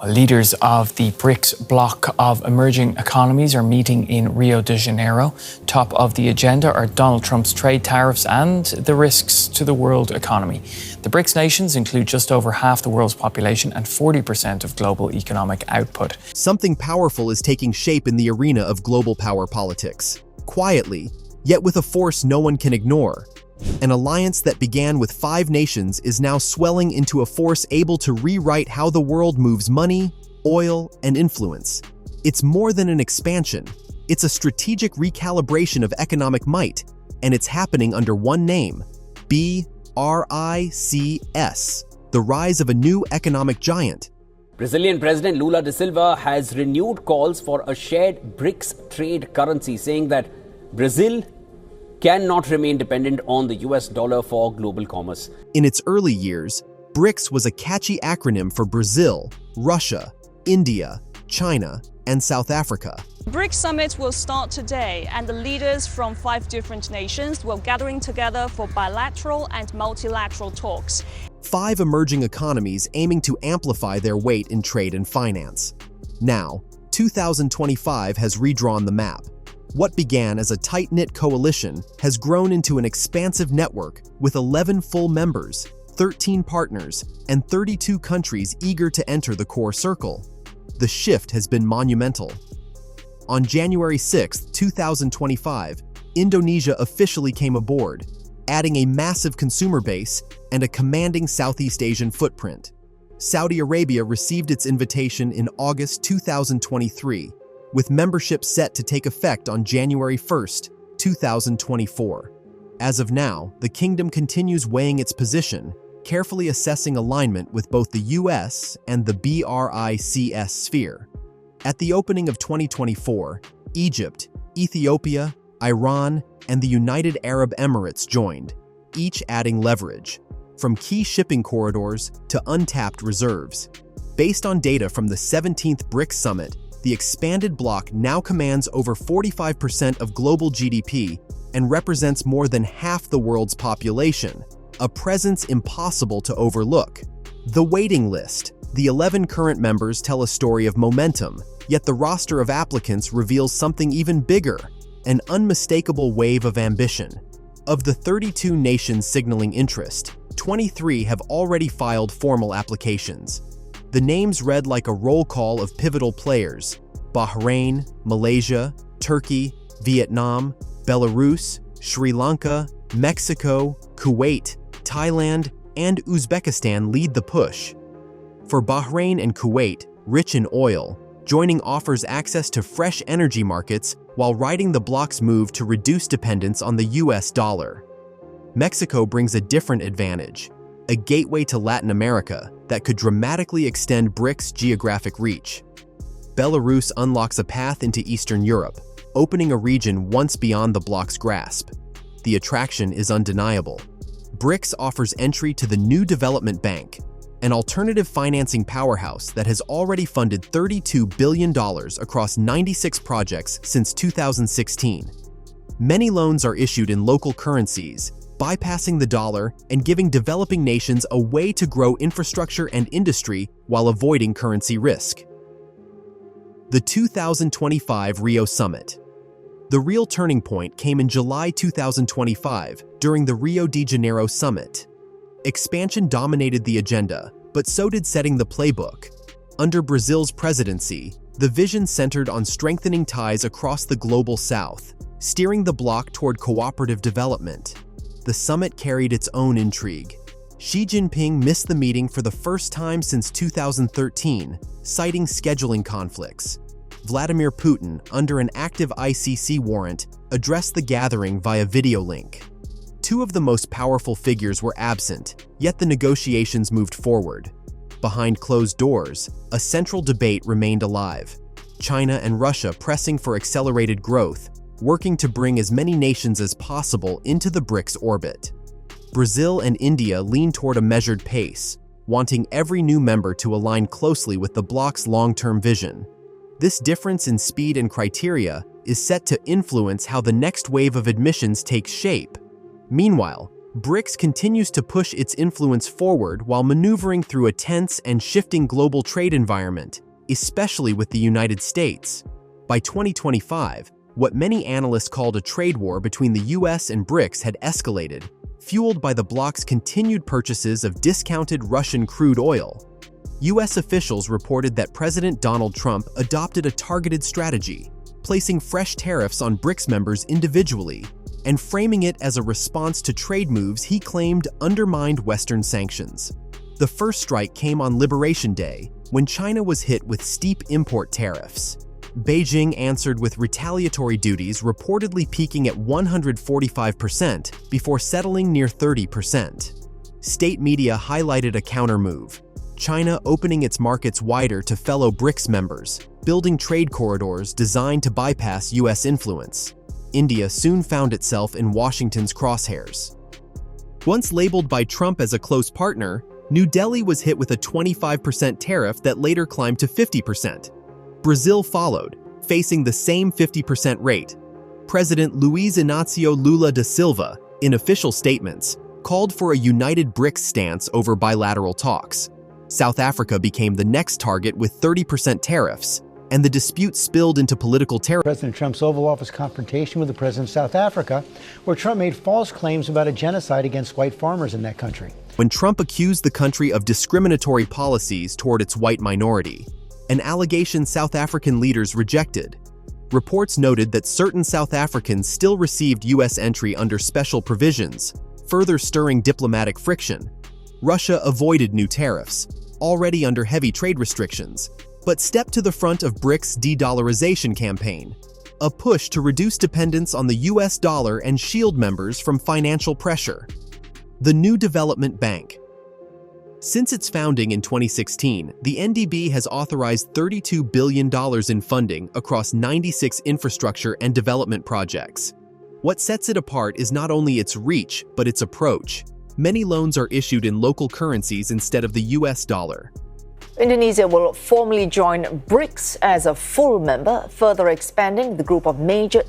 Leaders of the BRICS bloc of emerging economies are meeting in Rio de Janeiro. Top of the agenda are Donald Trump's trade tariffs and the risks to the world economy. The BRICS nations include just over half the world's population and 40% of global economic output. Something powerful is taking shape in the arena of global power politics. Quietly, yet with a force no one can ignore. An alliance that began with 5 nations is now swelling into a force able to rewrite how the world moves money, oil, and influence. It's more than an expansion. It's a strategic recalibration of economic might, and it's happening under one name: BRICS, the rise of a new economic giant. Brazilian President Lula da Silva has renewed calls for a shared BRICS trade currency, saying that Brazil cannot remain dependent on the US dollar for global commerce. In its early years, BRICS was a catchy acronym for Brazil, Russia, India, China, and South Africa. The BRICS summit will start today, and the leaders from 5 different nations will gathering together for bilateral and multilateral talks. 5 emerging economies aiming to amplify their weight in trade and finance. Now, 2025 has redrawn the map. What began as a tight-knit coalition has grown into an expansive network with 11 full members, 13 partners, and 32 countries eager to enter the core circle. The shift has been monumental. On January 6, 2025, Indonesia officially came aboard, adding a massive consumer base and a commanding Southeast Asian footprint. Saudi Arabia received its invitation in August 2023, with membership set to take effect on January 1, 2024. As of now, the kingdom continues weighing its position, carefully assessing alignment with both the US and the BRICS sphere. At the opening of 2024, Egypt, Ethiopia, Iran, and the United Arab Emirates joined, each adding leverage, from key shipping corridors to untapped reserves. Based on data from the 17th BRICS Summit, the expanded bloc now commands over 45% of global GDP and represents more than half the world's population, a presence impossible to overlook. The waiting list. The 11 current members tell a story of momentum, yet the roster of applicants reveals something even bigger: an unmistakable wave of ambition. Of the 32 nations signaling interest, 23 have already filed formal applications. The names read like a roll call of pivotal players: Bahrain, Malaysia, Turkey, Vietnam, Belarus, Sri Lanka, Mexico, Kuwait, Thailand, and Uzbekistan lead the push. For Bahrain and Kuwait, rich in oil, joining offers access to fresh energy markets while riding the bloc's move to reduce dependence on the US dollar. Mexico brings a different advantage: a gateway to Latin America that could dramatically extend BRICS' geographic reach. Belarus unlocks a path into Eastern Europe, opening a region once beyond the bloc's grasp. The attraction is undeniable. BRICS offers entry to the New Development Bank, an alternative financing powerhouse that has already funded $32 billion across 96 projects since 2016. Many loans are issued in local currencies, bypassing the dollar and giving developing nations a way to grow infrastructure and industry while avoiding currency risk. The 2025 Rio Summit. The real turning point came in July 2025 during the Rio de Janeiro Summit. Expansion dominated the agenda, but so did setting the playbook. Under Brazil's presidency, the vision centered on strengthening ties across the global south, steering the bloc toward cooperative development. The summit carried its own intrigue. Xi Jinping missed the meeting for the first time since 2013, citing scheduling conflicts. Vladimir Putin, under an active ICC warrant, addressed the gathering via video link. 2 of the most powerful figures were absent, yet the negotiations moved forward. Behind closed doors, a central debate remained alive: China and Russia pressing for accelerated growth, working to bring as many nations as possible into the BRICS orbit. Brazil and India lean toward a measured pace, wanting every new member to align closely with the bloc's long-term vision. This difference in speed and criteria is set to influence how the next wave of admissions takes shape. Meanwhile, BRICS continues to push its influence forward while maneuvering through a tense and shifting global trade environment, especially with the United States. By 2025, what many analysts called a trade war between the US and BRICS had escalated, fueled by the bloc's continued purchases of discounted Russian crude oil. US officials reported that President Donald Trump adopted a targeted strategy, placing fresh tariffs on BRICS members individually and framing it as a response to trade moves he claimed undermined Western sanctions. The first strike came on Liberation Day, when China was hit with steep import tariffs. Beijing answered with retaliatory duties reportedly peaking at 145% before settling near 30%. State media highlighted a counter-move, China opening its markets wider to fellow BRICS members, building trade corridors designed to bypass US influence. India soon found itself in Washington's crosshairs. Once labeled by Trump as a close partner, New Delhi was hit with a 25% tariff that later climbed to 50%. Brazil followed, facing the same 50% rate. President Luiz Inácio Lula da Silva, in official statements, called for a united BRICS stance over bilateral talks. South Africa became the next target with 30% tariffs, and the dispute spilled into political terror. President Trump's Oval Office confrontation with the president of South Africa, where Trump made false claims about a genocide against white farmers in that country. When Trump accused the country of discriminatory policies toward its white minority, an allegation South African leaders rejected. Reports noted that certain South Africans still received U.S. entry under special provisions, further stirring diplomatic friction. Russia avoided new tariffs, already under heavy trade restrictions, but stepped to the front of BRICS' de-dollarization campaign, a push to reduce dependence on the US dollar and shield members from financial pressure. The New Development Bank. Since its founding in 2016, the NDB has authorized $32 billion in funding across 96 infrastructure and development projects. What sets it apart is not only its reach, but its approach. Many loans are issued in local currencies instead of the US dollar. Indonesia will formally join BRICS as a full member, further expanding the group of major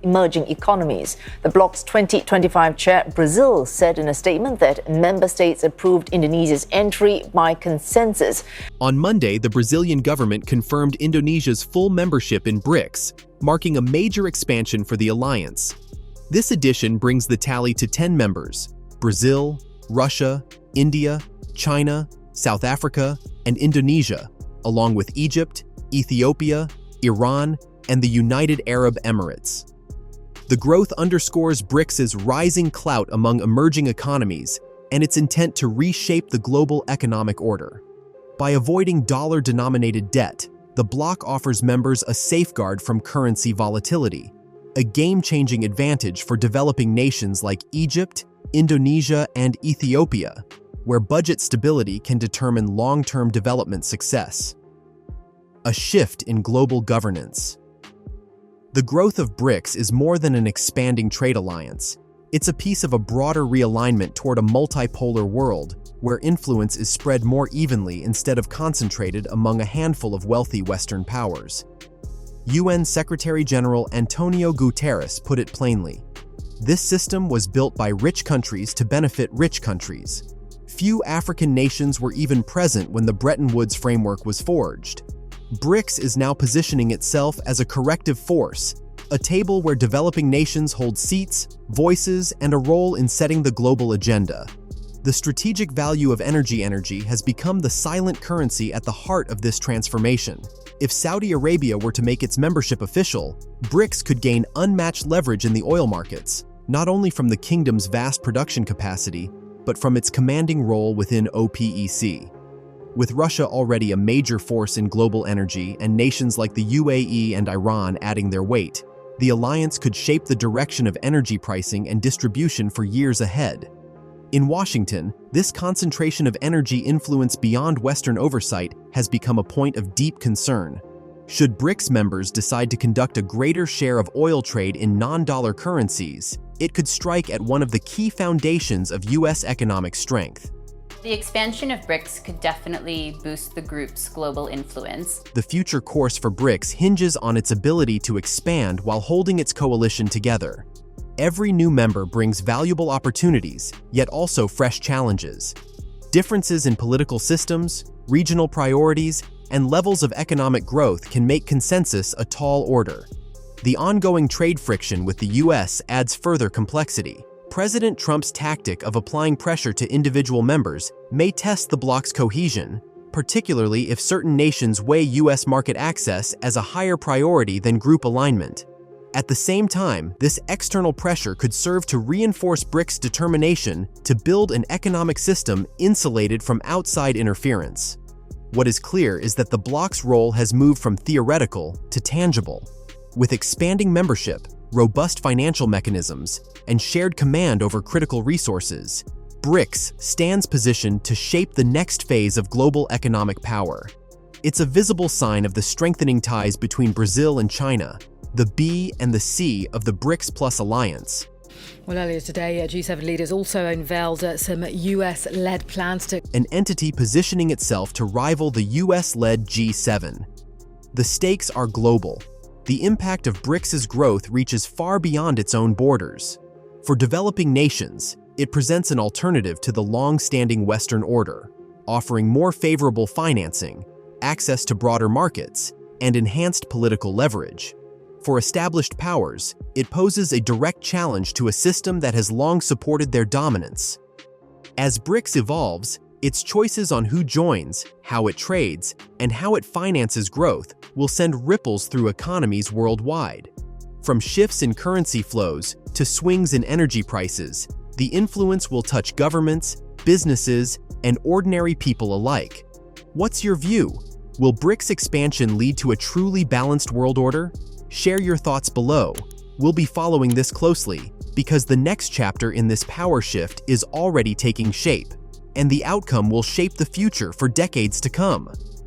emerging economies. The bloc's 2025 chair, Brazil, said in a statement that member states approved Indonesia's entry by consensus. On Monday, the Brazilian government confirmed Indonesia's full membership in BRICS, marking a major expansion for the alliance. This addition brings the tally to 10 members: Brazil, Russia, India, China, South Africa, and Indonesia, along with Egypt, Ethiopia, Iran, and the United Arab Emirates. The growth underscores BRICS's rising clout among emerging economies and its intent to reshape the global economic order. By avoiding dollar-denominated debt, the bloc offers members a safeguard from currency volatility, a game-changing advantage for developing nations like Egypt, Indonesia, and Ethiopia, where budget stability can determine long-term development success. A shift in global governance. The growth of BRICS is more than an expanding trade alliance. It's a piece of a broader realignment toward a multipolar world where influence is spread more evenly instead of concentrated among a handful of wealthy Western powers. UN Secretary-General Antonio Guterres put it plainly. This system was built by rich countries to benefit rich countries. Few African nations were even present when the Bretton Woods framework was forged. BRICS is now positioning itself as a corrective force, a table where developing nations hold seats, voices, and a role in setting the global agenda. The strategic value of energy has become the silent currency at the heart of this transformation. If Saudi Arabia were to make its membership official, BRICS could gain unmatched leverage in the oil markets, not only from the kingdom's vast production capacity, but from its commanding role within OPEC. With Russia already a major force in global energy and nations like the UAE and Iran adding their weight, the alliance could shape the direction of energy pricing and distribution for years ahead. In Washington, this concentration of energy influence beyond Western oversight has become a point of deep concern. Should BRICS members decide to conduct a greater share of oil trade in non-dollar currencies, it could strike at one of the key foundations of U.S. economic strength. The expansion of BRICS could definitely boost the group's global influence. The future course for BRICS hinges on its ability to expand while holding its coalition together. Every new member brings valuable opportunities, yet also fresh challenges. Differences in political systems, regional priorities, and levels of economic growth can make consensus a tall order. The ongoing trade friction with the US adds further complexity. President Trump's tactic of applying pressure to individual members may test the bloc's cohesion, particularly if certain nations weigh US market access as a higher priority than group alignment. At the same time, this external pressure could serve to reinforce BRICS' determination to build an economic system insulated from outside interference. What is clear is that the bloc's role has moved from theoretical to tangible. With expanding membership, robust financial mechanisms, and shared command over critical resources, BRICS stands positioned to shape the next phase of global economic power. It's a visible sign of the strengthening ties between Brazil and China, the B and the C of the BRICS Plus alliance. Well, earlier today, G7 leaders also unveiled some US-led plans to... An entity positioning itself to rival the US-led G7. The stakes are global. The impact of BRICS' growth reaches far beyond its own borders. For developing nations, it presents an alternative to the long-standing Western order, offering more favorable financing, access to broader markets, and enhanced political leverage. For established powers, it poses a direct challenge to a system that has long supported their dominance. As BRICS evolves, its choices on who joins, how it trades, and how it finances growth will send ripples through economies worldwide. From shifts in currency flows to swings in energy prices, the influence will touch governments, businesses, and ordinary people alike. What's your view? Will BRICS expansion lead to a truly balanced world order? Share your thoughts below. We'll be following this closely because the next chapter in this power shift is already taking shape, and the outcome will shape the future for decades to come.